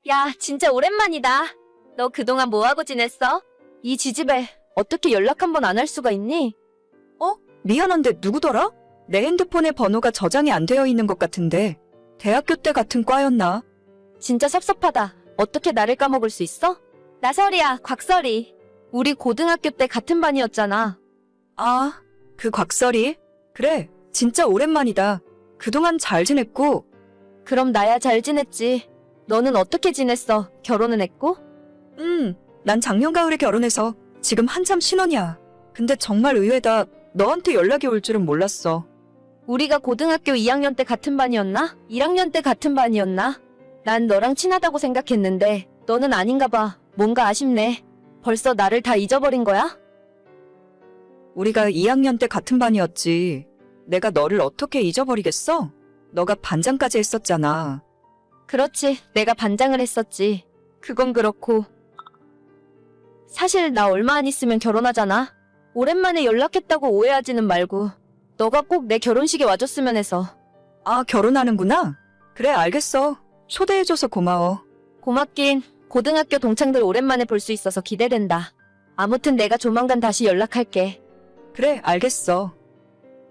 야, 진짜 오랜만이다. 너 그동안 뭐하고 지냈어? 이 지집에 어떻게 연락 한 번 안 할 수가 있니? 미안한데 누구더라? 내 핸드폰에 번호가 저장이 안 되어 있는 것 같은데. 대학교 때 같은 과였나? 진짜 섭섭하다. 어떻게 나를 까먹을 수 있어? 나 설이야, 곽설이. 우리 고등학교 때 같은 반이었잖아. 아, 그 곽설이? 그래, 진짜 오랜만이다. 그동안 잘 지냈고? 그럼 나야 잘 지냈지. 너는 어떻게 지냈어? 결혼은 했고? 난 작년 가을에 결혼해서 지금 한참 신혼이야. 근데 정말 의외다. 너한테 연락이 올 줄은 몰랐어. 우리가 고등학교 2학년 때 같은 반이었나? 1학년 때 같은 반이었나? 난 너랑 친하다고 생각했는데 너는 아닌가 봐. 뭔가 아쉽네. 벌써 나를 다 잊어버린 거야? 우리가 2학년 때 같은 반이었지. 내가 너를 어떻게 잊어버리겠어? 너가 반장까지 했었잖아. 그렇지. 내가 반장을 했었지. 그건 그렇고. 사실 나 얼마 안 있으면 결혼하잖아. 오랜만에 연락했다고 오해하지는 말고 너가 꼭 내 결혼식에 와줬으면 해서. 아, 결혼하는구나? 그래, 알겠어. 초대해줘서 고마워. 고맙긴. 고등학교 동창들 오랜만에 볼 수 있어서 기대된다. 아무튼 내가 조만간 다시 연락할게. 그래, 알겠어.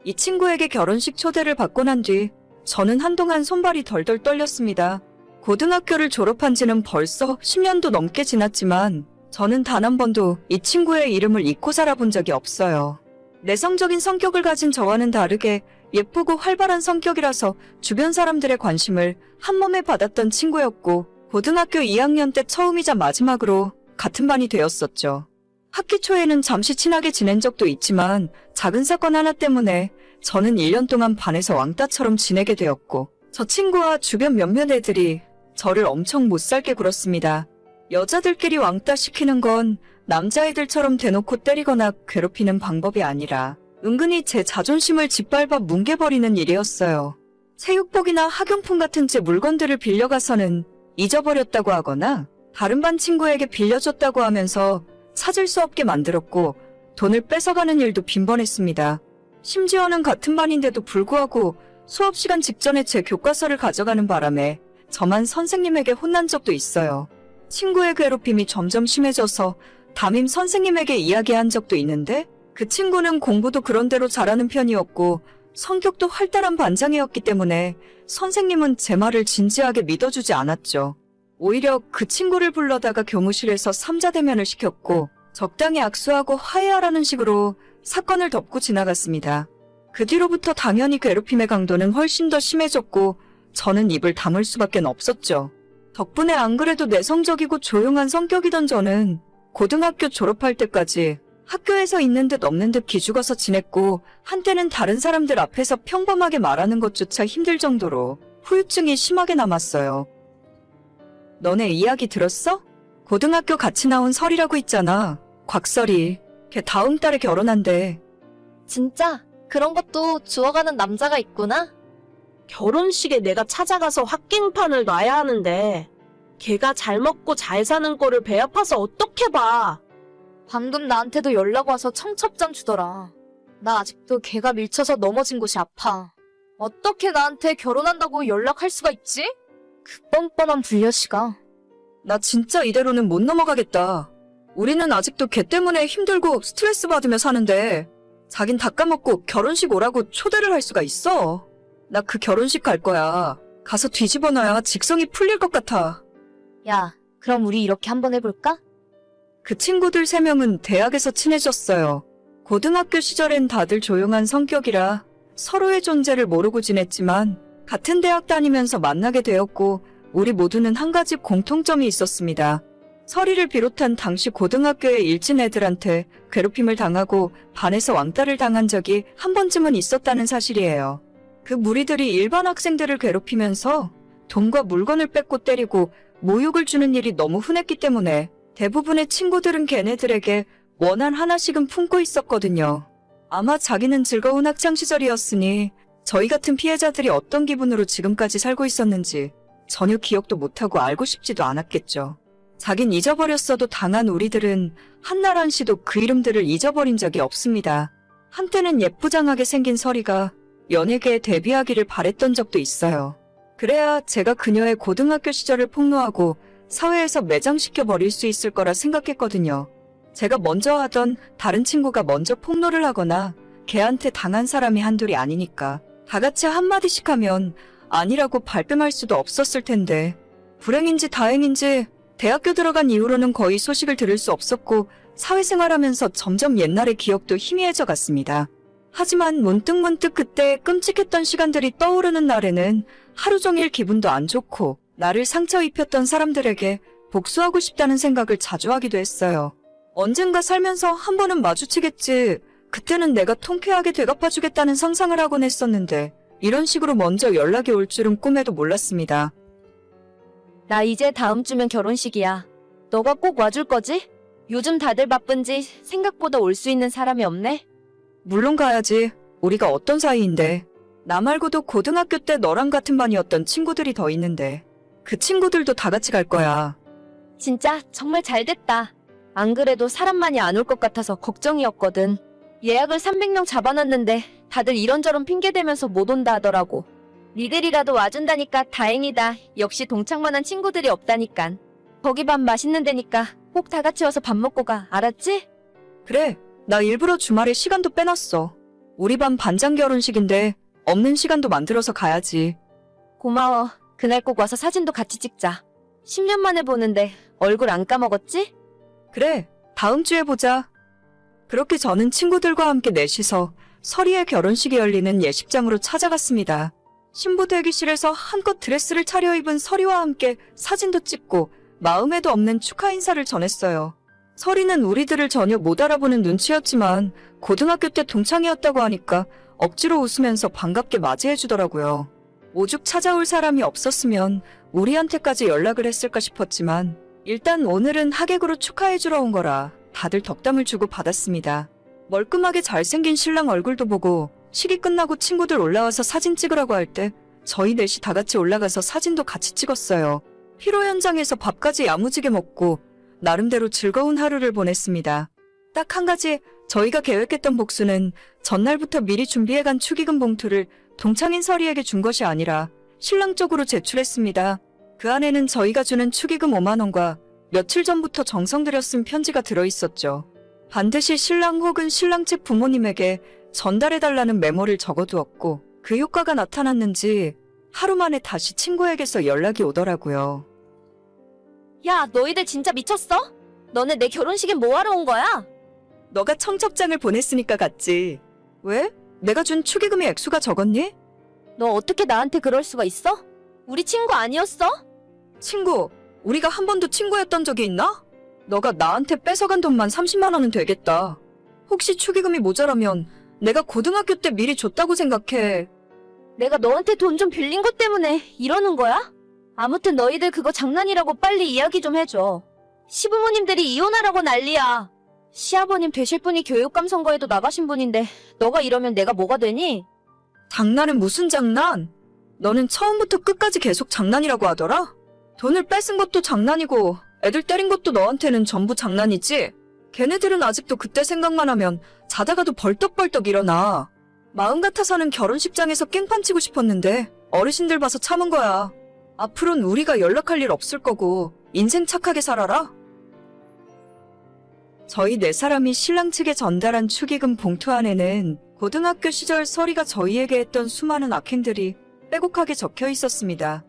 이 친구에게 결혼식 초대를 받고 난 뒤 저는 한동안 손발이 덜덜 떨렸습니다. 고등학교를 졸업한 지는 벌써 10년도 넘게 지났지만 저는 단 한 번도 이 친구의 이름을 잊고 살아본 적이 없어요. 내성적인 성격을 가진 저와는 다르게 예쁘고 활발한 성격이라서 주변 사람들의 관심을 한몸에 받았던 친구였고 고등학교 2학년 때 처음이자 마지막으로 같은 반이 되었었죠. 학기 초에는 잠시 친하게 지낸 적도 있지만 작은 사건 하나 때문에 저는 1년 동안 반에서 왕따처럼 지내게 되었고 저 친구와 주변 몇몇 애들이 저를 엄청 못살게 굴었습니다. 여자들끼리 왕따 시키는 건 남자애들처럼 대놓고 때리거나 괴롭히는 방법이 아니라 은근히 제 자존심을 짓밟아 뭉개버리는 일이었어요. 체육복이나 학용품 같은 제 물건들을 빌려가서는 잊어버렸다고 하거나 다른 반 친구에게 빌려줬다고 하면서 찾을 수 없게 만들었고 돈을 뺏어가는 일도 빈번했습니다. 심지어는 같은 반인데도 불구하고 수업 시간 직전에 제 교과서를 가져가는 바람에 저만 선생님에게 혼난 적도 있어요. 친구의 괴롭힘이 점점 심해져서 담임 선생님에게 이야기한 적도 있는데 그 친구는 공부도 그런대로 잘하는 편이었고 성격도 활달한 반장이었기 때문에 선생님은 제 말을 진지하게 믿어주지 않았죠. 오히려 그 친구를 불러다가 교무실에서 삼자대면을 시켰고 적당히 악수하고 화해하라는 식으로 사건을 덮고 지나갔습니다. 그 뒤로부터 당연히 괴롭힘의 강도는 훨씬 더 심해졌고 저는 입을 다물 수밖에 없었죠. 덕분에 안 그래도 내성적이고 조용한 성격이던 저는 고등학교 졸업할 때까지 학교에서 있는 듯 없는 듯 기죽어서 지냈고 한때는 다른 사람들 앞에서 평범하게 말하는 것조차 힘들 정도로 후유증이 심하게 남았어요. 너네 이야기 들었어? 고등학교 같이 나온 설이라고 있잖아. 곽설이. 걔 다음 달에 결혼한대. 진짜? 그런 것도 주워가는 남자가 있구나? 결혼식에 내가 찾아가서 확갱판을 놔야 하는데 걔가 잘 먹고 잘 사는 꼴을 배 아파서 어떻게 봐. 방금 나한테도 연락 와서 청첩장 주더라. 나 아직도 걔가 밀쳐서 넘어진 곳이 아파. 어떻게 나한테 결혼한다고 연락할 수가 있지? 그 뻔뻔한 불려시가. 나 진짜 이대로는 못 넘어가겠다. 우리는 아직도 걔 때문에 힘들고 스트레스 받으며 사는데 자긴 다 까먹고 결혼식 오라고 초대를 할 수가 있어. 나 그 결혼식 갈 거야. 가서 뒤집어 놔야 직성이 풀릴 것 같아. 야, 그럼 우리 이렇게 한번 해볼까? 그 친구들 3명은 대학에서 친해졌어요. 고등학교 시절엔 다들 조용한 성격이라 서로의 존재를 모르고 지냈지만 같은 대학 다니면서 만나게 되었고 우리 모두는 한 가지 공통점이 있었습니다. 설이를 비롯한 당시 고등학교의 일진 애들한테 괴롭힘을 당하고 반에서 왕따를 당한 적이 한 번쯤은 있었다는 사실이에요. 그 무리들이 일반 학생들을 괴롭히면서 돈과 물건을 뺏고 때리고 모욕을 주는 일이 너무 흔했기 때문에 대부분의 친구들은 걔네들에게 원한 하나씩은 품고 있었거든요. 아마 자기는 즐거운 학창시절이었으니 저희 같은 피해자들이 어떤 기분으로 지금까지 살고 있었는지 전혀 기억도 못하고 알고 싶지도 않았겠죠. 자긴 잊어버렸어도 당한 우리들은 한날 한시도 그 이름들을 잊어버린 적이 없습니다. 한때는 예쁘장하게 생긴 설이가 연예계에 데뷔하기를 바랬던 적도 있어요. 그래야 제가 그녀의 고등학교 시절을 폭로하고 사회에서 매장시켜 버릴 수 있을 거라 생각했거든요. 제가 먼저 하던 다른 친구가 먼저 폭로를 하거나 걔한테 당한 사람이 한둘이 아니니까 다 같이 한마디씩 하면 아니라고 발뺌할 수도 없었을 텐데 불행인지 다행인지 대학교 들어간 이후로는 거의 소식을 들을 수 없었고 사회생활하면서 점점 옛날의 기억도 희미해져 갔습니다. 하지만 문득문득 그때 끔찍했던 시간들이 떠오르는 날에는 하루 종일 기분도 안 좋고 나를 상처 입혔던 사람들에게 복수하고 싶다는 생각을 자주 하기도 했어요. 언젠가 살면서 한 번은 마주치겠지. 그때는 내가 통쾌하게 되갚아주겠다는 상상을 하곤 했었는데 이런 식으로 먼저 연락이 올 줄은 꿈에도 몰랐습니다. 나 이제 다음 주면 결혼식이야. 너가 꼭 와줄 거지? 요즘 다들 바쁜지 생각보다 올 수 있는 사람이 없네? 물론 가야지. 우리가 어떤 사이인데. 나 말고도 고등학교 때 너랑 같은 반이었던 친구들이 더 있는데 그 친구들도 다 같이 갈 거야. 진짜 정말 잘 됐다. 안 그래도 사람 많이 안 올 것 같아서 걱정이었거든. 예약을 300명 잡아놨는데 다들 이런저런 핑계대면서 못 온다 하더라고. 니들이라도 와준다니까 다행이다. 역시 동창만한 친구들이 없다니깐. 거기 밥 맛있는 데니까 꼭 다 같이 와서 밥 먹고 가. 알았지? 그래. 나 일부러 주말에 시간도 빼놨어. 우리 반 반장 결혼식인데 없는 시간도 만들어서 가야지. 고마워. 그날 꼭 와서 사진도 같이 찍자. 10년 만에 보는데 얼굴 안 까먹었지? 그래. 다음 주에 보자. 그렇게 저는 친구들과 함께 넷이서 서리의 결혼식이 열리는 예식장으로 찾아갔습니다. 신부 대기실에서 한껏 드레스를 차려입은 서리와 함께 사진도 찍고 마음에도 없는 축하 인사를 전했어요. 서리는 우리들을 전혀 못 알아보는 눈치였지만 고등학교 때 동창이었다고 하니까 억지로 웃으면서 반갑게 맞이해주더라고요. 오죽 찾아올 사람이 없었으면 우리한테까지 연락을 했을까 싶었지만 일단 오늘은 하객으로 축하해주러 온 거라 다들 덕담을 주고 받았습니다. 멀끔하게 잘생긴 신랑 얼굴도 보고 식이 끝나고 친구들 올라와서 사진 찍으라고 할 때 저희 넷이 다 같이 올라가서 사진도 같이 찍었어요. 피로 현장에서 밥까지 야무지게 먹고 나름대로 즐거운 하루를 보냈습니다. 딱 한 가지 저희가 계획했던 복수는 전날부터 미리 준비해간 축의금 봉투를 동창인 서리에게 준 것이 아니라 신랑 쪽으로 제출했습니다. 그 안에는 저희가 주는 축의금 5만 원과 며칠 전부터 정성 들여 쓴 편지가 들어있었죠. 반드시 신랑 혹은 신랑 측 부모님에게 전달해달라는 메모를 적어두었고 그 효과가 나타났는지 하루 만에 다시 친구에게서 연락이 오더라고요. 야, 너희들 진짜 미쳤어? 너네 내 결혼식에 뭐하러 온 거야? 너가 청첩장을 보냈으니까 갔지. 왜? 내가 준 축의금의 액수가 적었니? 너 어떻게 나한테 그럴 수가 있어? 우리 친구 아니었어? 친구, 우리가 한 번도 친구였던 적이 있나? 너가 나한테 뺏어간 돈만 30만 원은 되겠다. 혹시 축의금이 모자라면 내가 고등학교 때 미리 줬다고 생각해. 내가 너한테 돈 좀 빌린 것 때문에 이러는 거야? 아무튼 너희들 그거 장난이라고 빨리 이야기 좀 해줘. 시부모님들이 이혼하라고 난리야. 시아버님 되실 분이 교육감 선거에도 나가신 분인데 너가 이러면 내가 뭐가 되니? 장난은 무슨 장난? 너는 처음부터 끝까지 계속 장난이라고 하더라? 돈을 뺏은 것도 장난이고 애들 때린 것도 너한테는 전부 장난이지? 걔네들은 아직도 그때 생각만 하면 자다가도 벌떡벌떡 일어나. 마음 같아서는 결혼식장에서 깽판 치고 싶었는데 어르신들 봐서 참은 거야. 앞으로는 우리가 연락할 일 없을 거고 인생 착하게 살아라. 저희 네 사람이 신랑 측에 전달한 축의금 봉투 안에는 고등학교 시절 서리가 저희에게 했던 수많은 악행들이 빼곡하게 적혀 있었습니다.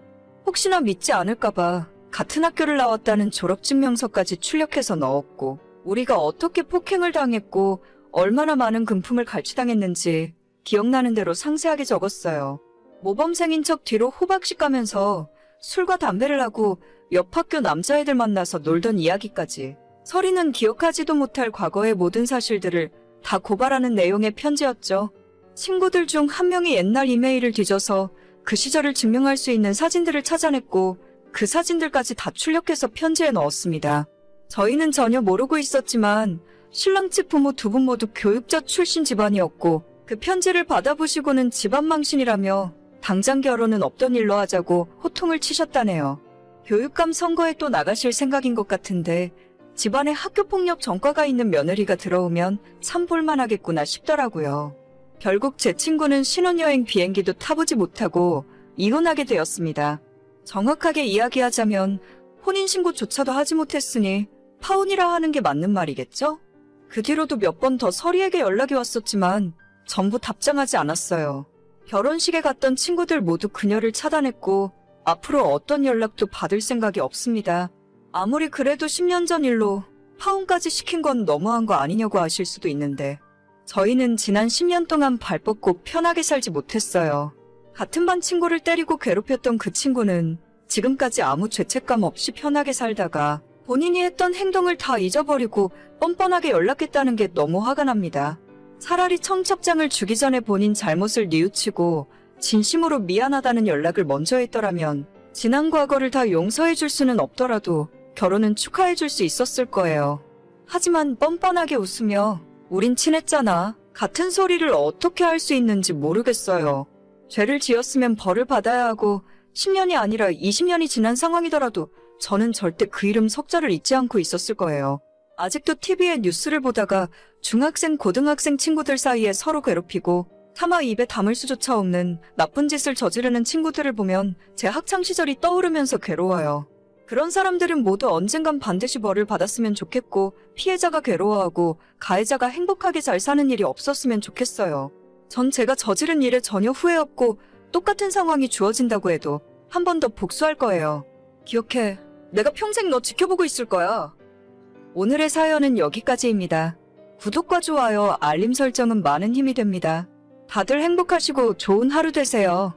혹시나 믿지 않을까봐 같은 학교를 나왔다는 졸업증명서까지 출력해서 넣었고 우리가 어떻게 폭행을 당했고 얼마나 많은 금품을 갈취당했는지 기억나는 대로 상세하게 적었어요. 모범생인 척 뒤로 호박씩 가면서 술과 담배를 하고 옆 학교 남자애들 만나서 놀던 이야기까지. 서리는 기억하지도 못할 과거의 모든 사실들을 다 고발하는 내용의 편지였죠. 친구들 중 한 명이 옛날 이메일을 뒤져서 그 시절을 증명할 수 있는 사진들을 찾아냈고 그 사진들까지 다 출력해서 편지에 넣었습니다. 저희는 전혀 모르고 있었지만 신랑 측 부모 두 분 모두 교육자 출신 집안이었고 그 편지를 받아보시고는 집안 망신이라며 당장 결혼은 없던 일로 하자고 호통을 치셨다네요. 교육감 선거에 또 나가실 생각인 것 같은데 집안에 학교폭력 전과가 있는 며느리가 들어오면 참 볼만하겠구나 싶더라고요. 결국 제 친구는 신혼여행 비행기도 타보지 못하고 이혼하게 되었습니다. 정확하게 이야기하자면 혼인신고조차도 하지 못했으니 파혼이라 하는 게 맞는 말이겠죠? 그 뒤로도 몇 번 더 서리에게 연락이 왔었지만 전부 답장하지 않았어요. 결혼식에 갔던 친구들 모두 그녀를 차단했고 앞으로 어떤 연락도 받을 생각이 없습니다. 아무리 그래도 10년 전 일로 파혼까지 시킨 건 너무한 거 아니냐고 하실 수도 있는데 저희는 지난 10년 동안 발 뻗고 편하게 살지 못했어요. 같은 반 친구를 때리고 괴롭혔던 그 친구는 지금까지 아무 죄책감 없이 편하게 살다가 본인이 했던 행동을 다 잊어버리고 뻔뻔하게 연락했다는 게 너무 화가 납니다. 차라리 청첩장을 주기 전에 본인 잘못을 뉘우치고 진심으로 미안하다는 연락을 먼저 했더라면 지난 과거를 다 용서해 줄 수는 없더라도 결혼은 축하해 줄 수 있었을 거예요. 하지만 뻔뻔하게 웃으며 우린 친했잖아. 같은 소리를 어떻게 할 수 있는지 모르겠어요. 죄를 지었으면 벌을 받아야 하고 10년이 아니라 20년이 지난 상황이더라도 저는 절대 그 이름 석자를 잊지 않고 있었을 거예요. 아직도 TV에 뉴스를 보다가 중학생, 고등학생 친구들 사이에 서로 괴롭히고 차마 입에 담을 수조차 없는 나쁜 짓을 저지르는 친구들을 보면 제 학창시절이 떠오르면서 괴로워요. 그런 사람들은 모두 언젠간 반드시 벌을 받았으면 좋겠고 피해자가 괴로워하고 가해자가 행복하게 잘 사는 일이 없었으면 좋겠어요. 전 제가 저지른 일에 전혀 후회 없고 똑같은 상황이 주어진다고 해도 한 번 더 복수할 거예요. 기억해. 내가 평생 너 지켜보고 있을 거야. 오늘의 사연은 여기까지입니다. 구독과 좋아요, 알림 설정은 많은 힘이 됩니다. 다들 행복하시고 좋은 하루 되세요.